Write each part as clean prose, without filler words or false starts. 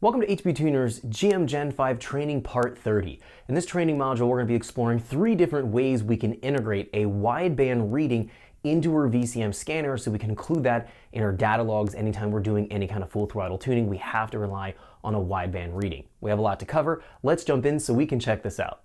Welcome to HB Tuner's GM Gen 5 Training Part 30. In this training module, we're going to be exploring 3 different ways we can integrate a wideband reading into our VCM scanner so we can include that in our data logs anytime we're doing any kind of full throttle tuning. We have to rely on a wideband reading. We have a lot to cover. Let's jump in so we can check this out.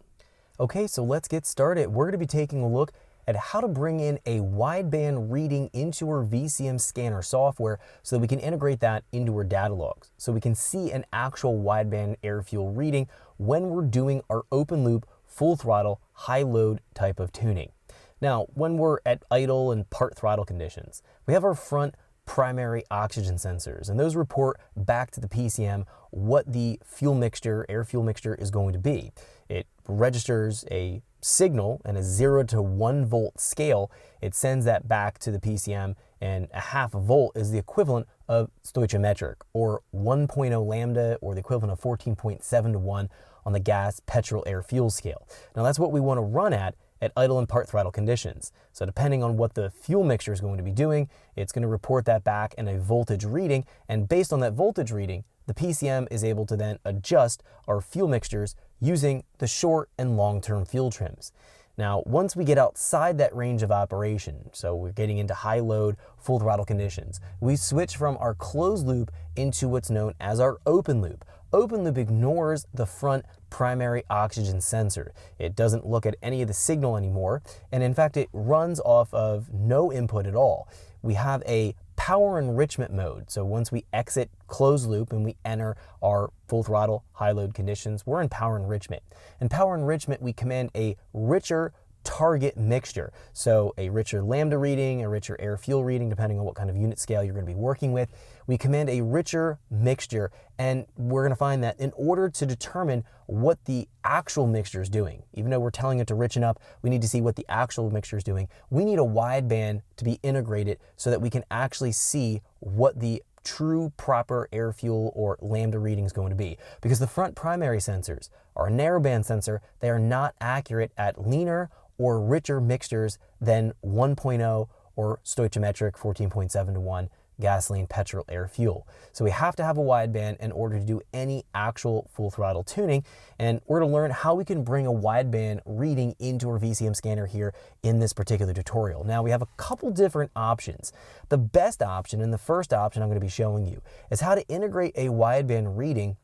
Okay, so let's get started. We're going to be taking a look at how to bring in a wideband reading into our VCM scanner software so that we can integrate that into our data logs. So we can see an actual wideband air fuel reading when we're doing our open loop, full throttle, high load type of tuning. Now, when we're at idle and part throttle conditions, we have our front primary oxygen sensors, and those report back to the PCM what the fuel mixture, air fuel mixture is going to be. It registers a signal and a 0 to 1 volt scale. It sends that back to the PCM, and a half a volt is the equivalent of stoichiometric, or 1.0 lambda, or the equivalent of 14.7 to 1 on the gas, petrol, air fuel scale. Now that's what we want to run at idle and part throttle conditions. So depending on what the fuel mixture is going to be doing, it's going to report that back in a voltage reading, and based on that voltage reading, the PCM is able to then adjust our fuel mixtures using the short and long-term fuel trims. Now, once we get outside that range of operation, so we're getting into high load, full throttle conditions, we switch from our closed loop into what's known as our open loop. Open loop ignores the front primary oxygen sensor. It doesn't look at any of the signal anymore, and in fact, it runs off of no input at all. We have a power enrichment mode. So once we exit closed loop and we enter our full throttle, high load conditions, we're in power enrichment. In power enrichment, we command a richer target mixture. So a richer lambda reading, a richer air fuel reading, depending on what kind of unit scale you're going to be working with. We command a richer mixture, and we're going to find that in order to determine what the actual mixture is doing, even though we're telling it to richen up, we need to see what the actual mixture is doing. We need a wideband to be integrated so that we can actually see what the true proper air fuel or lambda reading is going to be. Because the front primary sensors are a narrowband sensor, they are not accurate at leaner or richer mixtures than 1.0 or stoichiometric 14.7 to 1 gasoline, petrol, air fuel. So we have to have a wideband in order to do any actual full throttle tuning, and we're going to learn how we can bring a wideband reading into our VCM scanner here in this particular tutorial. Now we have a couple different options. The best option, and the first option I'm going to be showing you, is how to integrate a wideband reading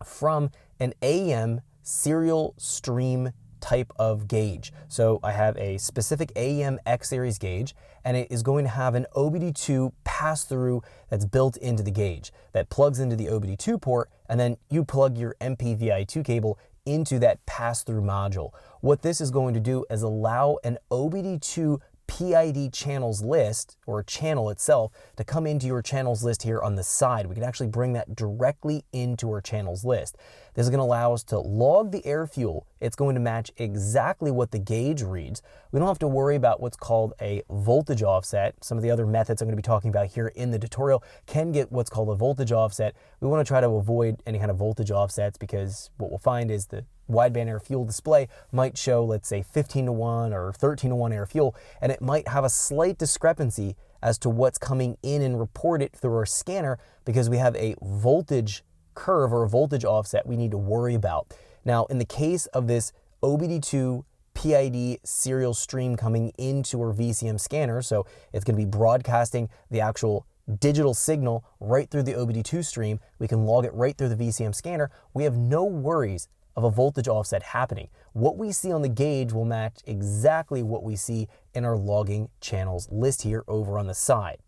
from an AEM serial stream type of gauge. So I have a specific AEM X series gauge, and it is going to have an OBD2 pass-through that's built into the gauge that plugs into the OBD2 port, and then you plug your MPVI2 cable into that pass-through module. What this is going to do is allow an OBD2 PID channels list, or channel itself, to come into your channels list here on the side. We can actually bring that directly into our channels list. This is going to allow us to log the air fuel. It's going to match exactly what the gauge reads. We don't have to worry about what's called a voltage offset. Some of the other methods I'm going to be talking about here in the tutorial can get what's called a voltage offset. We want to try to avoid any kind of voltage offsets, because what we'll find is the wideband air fuel display might show, let's say, 15 to 1 or 13 to 1 air fuel, and it might have a slight discrepancy as to what's coming in and reported through our scanner, because we have a voltage curve or a voltage offset we need to worry about. Now, in the case of this OBD2 PID serial stream coming into our VCM scanner, so it's going to be broadcasting the actual digital signal right through the OBD2 stream, we can log it right through the VCM scanner. We have no worries of a voltage offset happening. What we see on the gauge will match exactly what we see in our logging channels list here over on the side.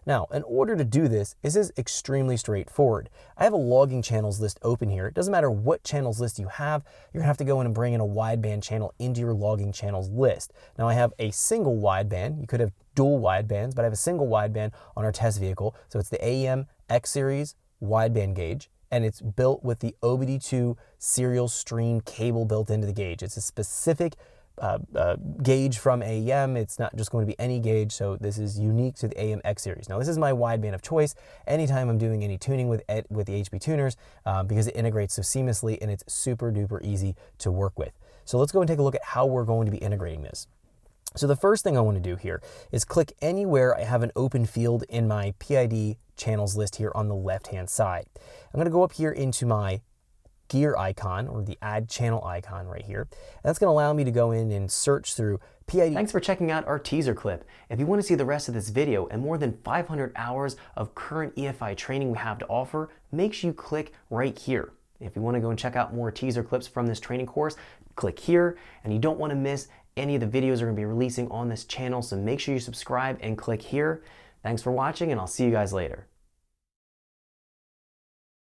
Now, in order to do this is extremely straightforward. I have a logging channels list open here. It doesn't matter what channels list you have, you're gonna have to go in and bring in a wideband channel into your logging channels list. Now I have a single wideband. You could have dual widebands, but I have a single wideband on our test vehicle. So it's the AEM X series wideband gauge, and it's built with the OBD2 serial stream cable built into the gauge. It's a specific gauge from AEM. It's not just going to be any gauge, so this is unique to the AEM X series. Now this is my wideband of choice anytime I'm doing any tuning with the HB tuners, because it integrates so seamlessly and it's super duper easy to work with. So let's go and take a look at how we're going to be integrating this. So the first thing I want to do here is click anywhere I have an open field in my PID channels list here on the left-hand side. I'm going to go up here into my gear icon, or the add channel icon right here. And that's going to allow me to go in and search through PID. Thanks for checking out our teaser clip. If you want to see the rest of this video and more than 500 hours of current EFI training we have to offer, make sure you click right here. If you want to go and check out more teaser clips from this training course, click here. And you don't want to miss any of the videos we're going to be releasing on this channel, so make sure you subscribe and click here. Thanks for watching, and I'll see you guys later.